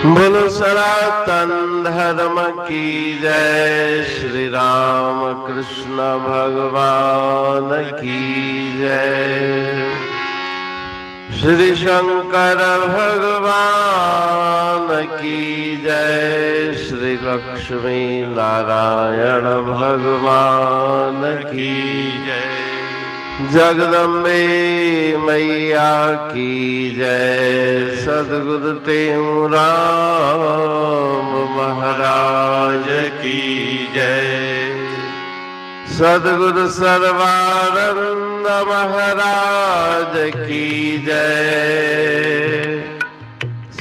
बोलो सनातन धर्म की जय। श्री राम कृष्ण भगवान की जय। श्री शंकर भगवान की जय। श्री लक्ष्मी नारायण भगवान की जय। जगदम्बे मैया की जय। सद्गुरु राम महाराज की जय। सद्गुरु सर्वानंद महाराज की जय।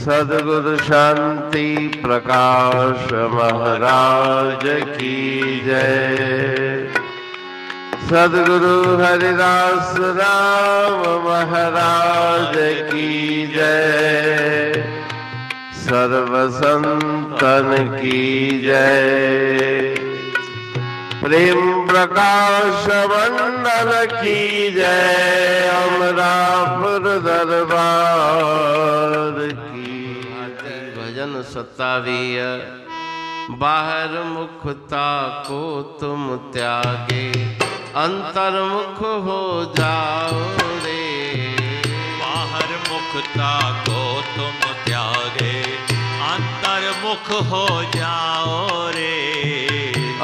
सद्गुरु शांति प्रकाश महाराज की जय। सद्गुरु हरिदास राम महाराज की जय। सर्व संतन की जय। प्रेम प्रकाश मंडल की जय। अमरापुर दरबार की भजन 27। बाहर मुखता को तुम त्यागे अंतर्मुख हो जाओ रे। बाहर मुखता को तुम त्यागे अंतर्मुख हो जाओ रे।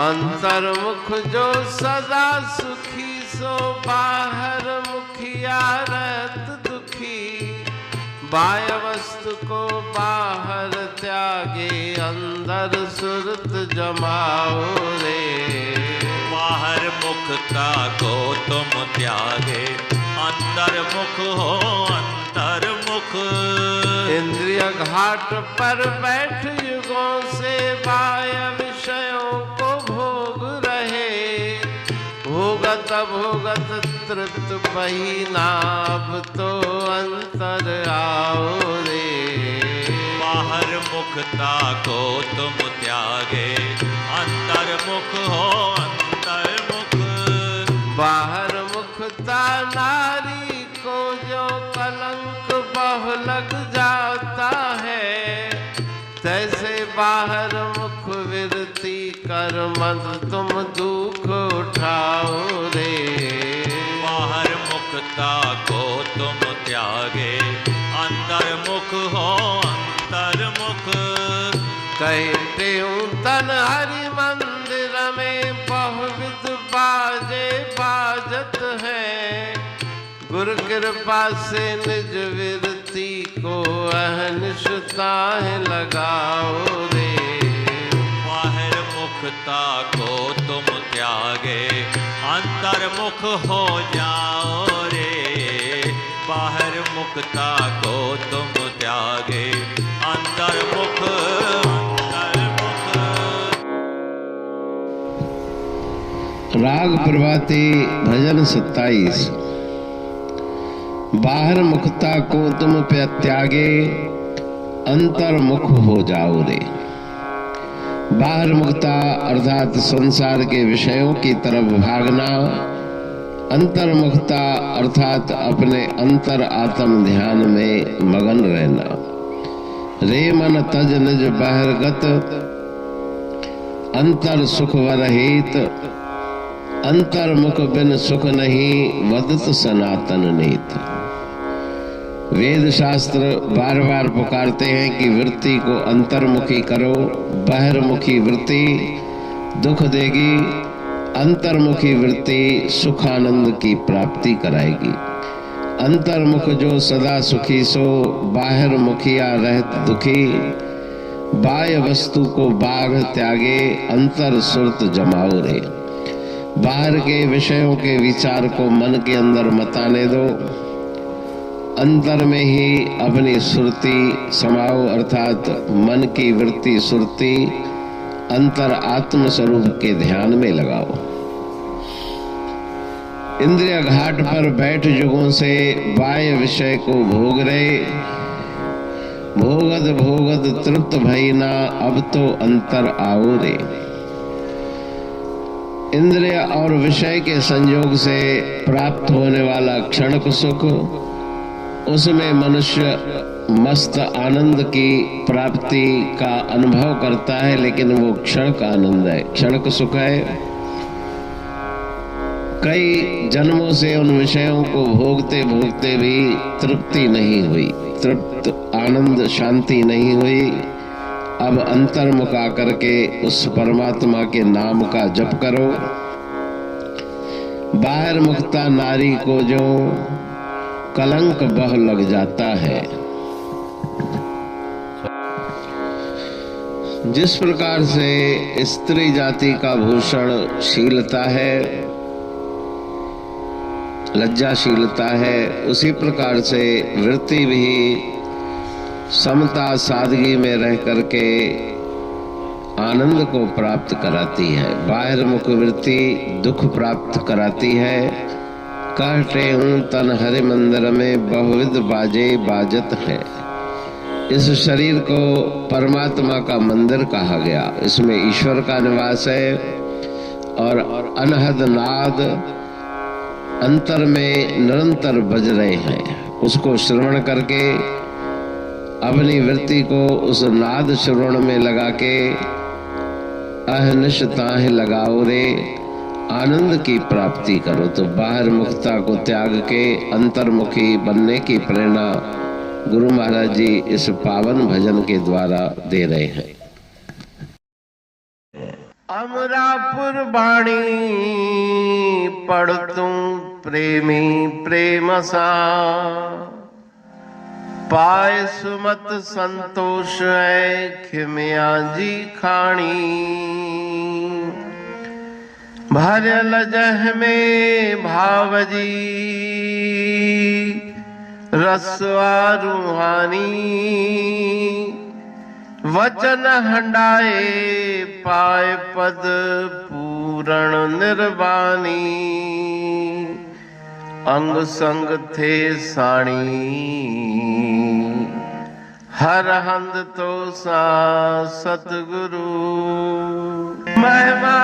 अंतर्मुख जो सदा सुखी सो बाहर मुखिया रहत दुखी। बाय वस्तु को बाहर त्यागे अंदर सुरत जमाओ रे। बाहर मुखता को तुम त्यागे अंतर्मुख हो अंतर्मुख। इंद्रिय घाट पर बैठ युगों से बाय विषयों को भोग रहे। भोगत भोगत तृप्त बही नाभ तो अंतर आओ रे। बाहर मुखता को तुम त्यागे अंतर्मुख हो अंतर्मुख। बाहर मुखता नारी को जो कलंक बहु लग जाता है। तैसे बाहर मुख विरती कर मत तुम दुख उठाओ रे। बाहर मुखता को तुम त्यागे अंतर्मुख हो अंतर्मुख। कहते हूँ तन हरि मंदिर में बहुविध बाजे बाजत है। गुरु कृपा से निज विरती को अहनिशताह लगाओ रे। बाहर मुखता को तुम त्यागे अंतर्मुख हो जाओ रे। बाहर मुखता को तुम त्यागे अंतर्मुख अंतर्मुख। राग प्रभाती भजन 27। बाहर मुखता को तुम त्यागे अंतर्मुख हो जाओ रे। बाहर मुखता अर्थात संसार के विषयों की तरफ भागना। अंतर्मुखता अर्थात अपने अंतर आत्म ध्यान में मगन रहना। रे मन तज निज बहिर्गत अंतर सुख वरहित। अंतर्मुख बिन सुख नहीं वदत सनातन नीत। वेद शास्त्र बार बार पुकारते हैं कि वृत्ति को अंतर्मुखी करो। बहिर्मुखी वृत्ति दुख देगी। अंतर्मुखी वृत्ति सुख आनंद की प्राप्ति कराएगी। अंतर्मुख जो सदा सुखी सो बाहर मुखिया रहत दुखी। बाह्य वस्तु को बाघ त्यागे अंतर सुरत जमाओ रे। बाहर के विषयों के विचार को मन के अंदर मत आने दो। अंतर में ही अपनी सुरती समाओ अर्थात मन की वृत्ति सुरती अंतर आत्म स्वरूप के ध्यान में लगाओ। इंद्रिय घाट पर बैठ युगों से बाह्य विषय को भोग रहे। भोगत भोगत तृप्त भई ना अब तो अंतर आओ रे। इंद्रिय और विषय के संयोग से प्राप्त होने वाला क्षणिक सुख उसमें मनुष्य मस्त आनंद की प्राप्ति का अनुभव करता है, लेकिन वो क्षण का आनंद है, क्षण का सुख है। कई जन्मों से उन विषयों को भोगते भोगते भी तृप्ति नहीं हुई, तृप्त आनंद शांति नहीं हुई। अब अंतर्मुख आकर के उस परमात्मा के नाम का जप करो। बाहर मुक्ता नारी को जो कलंक बह लग जाता है, जिस प्रकार से स्त्री जाति का भूषण शीलता है, लज्जाशीलता है, उसी प्रकार से वृत्ति भी समता सादगी में रह करके आनंद को प्राप्त कराती है। बाहिर मुख वृत्ति दुख प्राप्त कराती है। कहते हूँ तन हरि मंदिर में बहुविध बाजे बाजत है। इस शरीर को परमात्मा का मंदिर कहा गया। इसमें ईश्वर का निवास है और अनहद नाद अंतर में निरंतर बज रहे हैं। उसको श्रवण करके अपनी वृत्ति को उस नाद श्रवण में लगा के अहनिश ताह लगाओ रे, आनंद की प्राप्ति करो। तो बाहर मुक्ता को त्याग के अंतर्मुखी बनने की प्रेरणा गुरु महाराज जी इस पावन भजन के द्वारा दे रहे हैं। अमरापुर बाणी पढ़तूं प्रेमी प्रेम सा, पाए सुमत संतोष है खिमिया जी खाणी। भरल जह में भाव जी रसवा रूहानी, वचन हंडाए पाए पद पूरण निर्वाणी। अंग संग थे साणी हर हंद तो सा सतगुरु। महिमा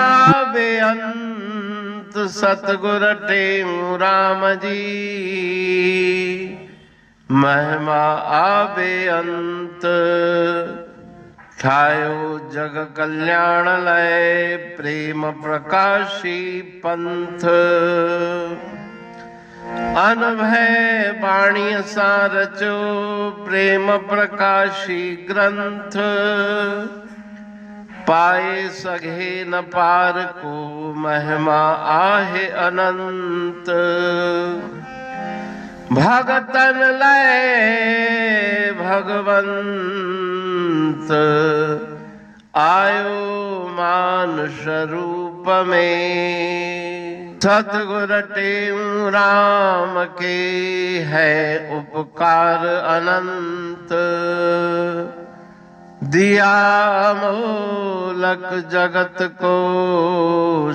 बेअंत सतगुर टेऊ राम जी, महिमा आबे अंत ठायो जग कल्याण लय प्रेम प्रकाशी पंथ। अनभय बाणी सा रचो प्रेम प्रकाशी ग्रंथ। पाए सघे न पार को महिमा आहे अनंत। भगतन लय भगवंत आयो मानुष रूप में। सतगुर टेऊ राम के है उपकार अनंत। दिया मोलक जगत को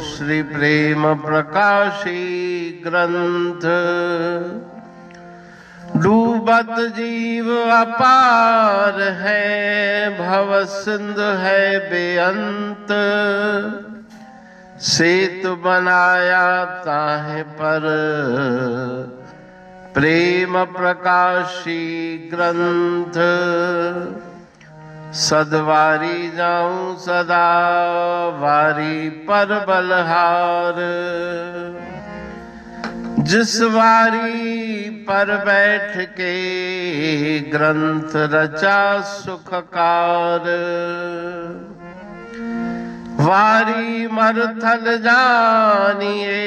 श्री प्रेम प्रकाशी ग्रंथ। डूबत जीव अपार है भव सिंध है बेअंत। सेतु बनाया ताहे पर प्रेम प्रकाशी ग्रंथ। सदवारी जाऊं सदा वारी पर बलहार। जिस वारी पर बैठ के ग्रंथ रचा सुखकार। वारी मरथल जानिए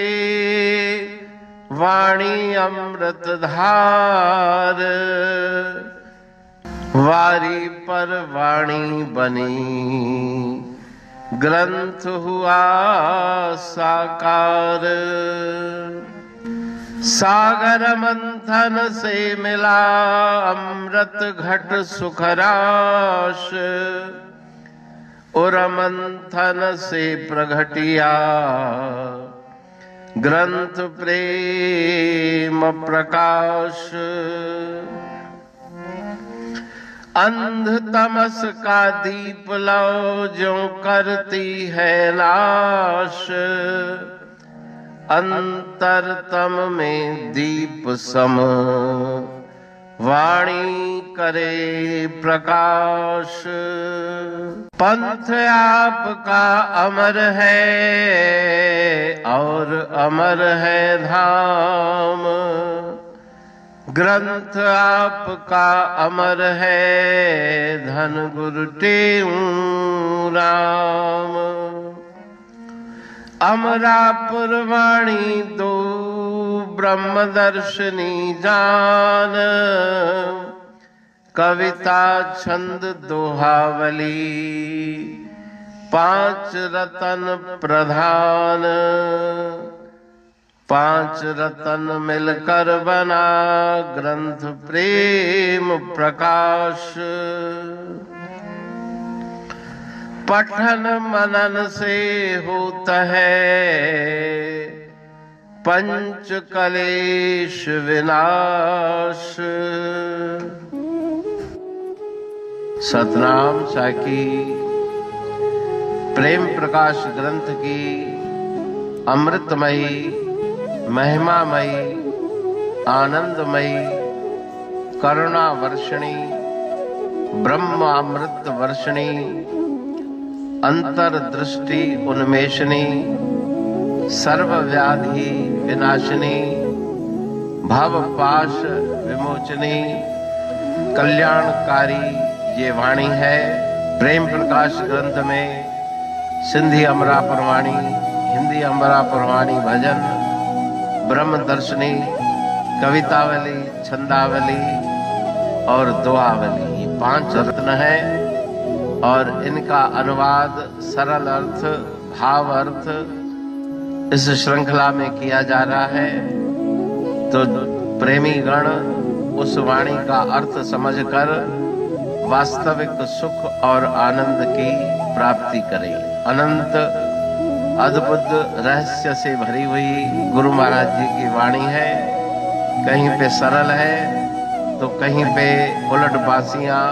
वाणी अमृत धार। वारी पर वाणी बनी ग्रंथ हुआ साकार। सागर मंथन से मिला अमृत घट सुखराश। और मंथन से प्रगटिया ग्रंथ प्रेम प्रकाश। अंध तमस का दीप लो जो करती है नाश। अंतरतम में दीप सम वाणी करे प्रकाश। पंथ आपका अमर है और अमर है धाम। ग्रंथ आपका अमर है धन गुरु टेऊ राम। अमरापुर वाणी दो ब्रह्मदर्शनी जान। कविता छंद दोहावली 5 रतन प्रधान। 5 रतन मिलकर बना ग्रंथ प्रेम प्रकाश। पठन मनन से होता है पंच कलेश विनाश। सतनाम साकी प्रेम प्रकाश ग्रंथ की अमृतमयी महिमामयी आनंदमयी करुणा वर्षिणी ब्रह्मामृत वर्षिणी अंतर्दृष्टि उन्मेषणी सर्वव्याधि विनाशिनी भवपाश विमोचनी कल्याणकारी ये वाणी है। प्रेम प्रकाश ग्रंथ में सिंधी अमरापुर वाणी, हिंदी अमरापुर वाणी भजन, ब्रह्मदर्शनी, कवितावली, छंदावली और दुआवली, ये 5 रत्न है और इनका अनुवाद सरल अर्थ भाव अर्थ इस श्रृंखला में किया जा रहा है। तो प्रेमी गण उस वाणी का अर्थ समझकर वास्तविक सुख और आनंद की प्राप्ति करें। अनंत अद्भुत रहस्य से भरी हुई गुरु महाराज जी की वाणी है। कहीं पे सरल है तो कहीं पे उलट बासियां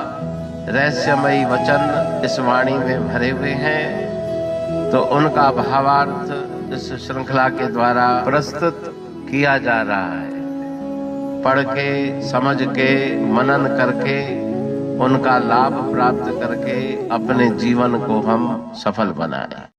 रहस्यमयी वचन इस वाणी में भरे हुए हैं। तो उनका भावार्थ इस श्रृंखला के द्वारा प्रस्तुत किया जा रहा है। पढ़ के समझ के मनन करके उनका लाभ प्राप्त करके अपने जीवन को हम सफल बनाएं।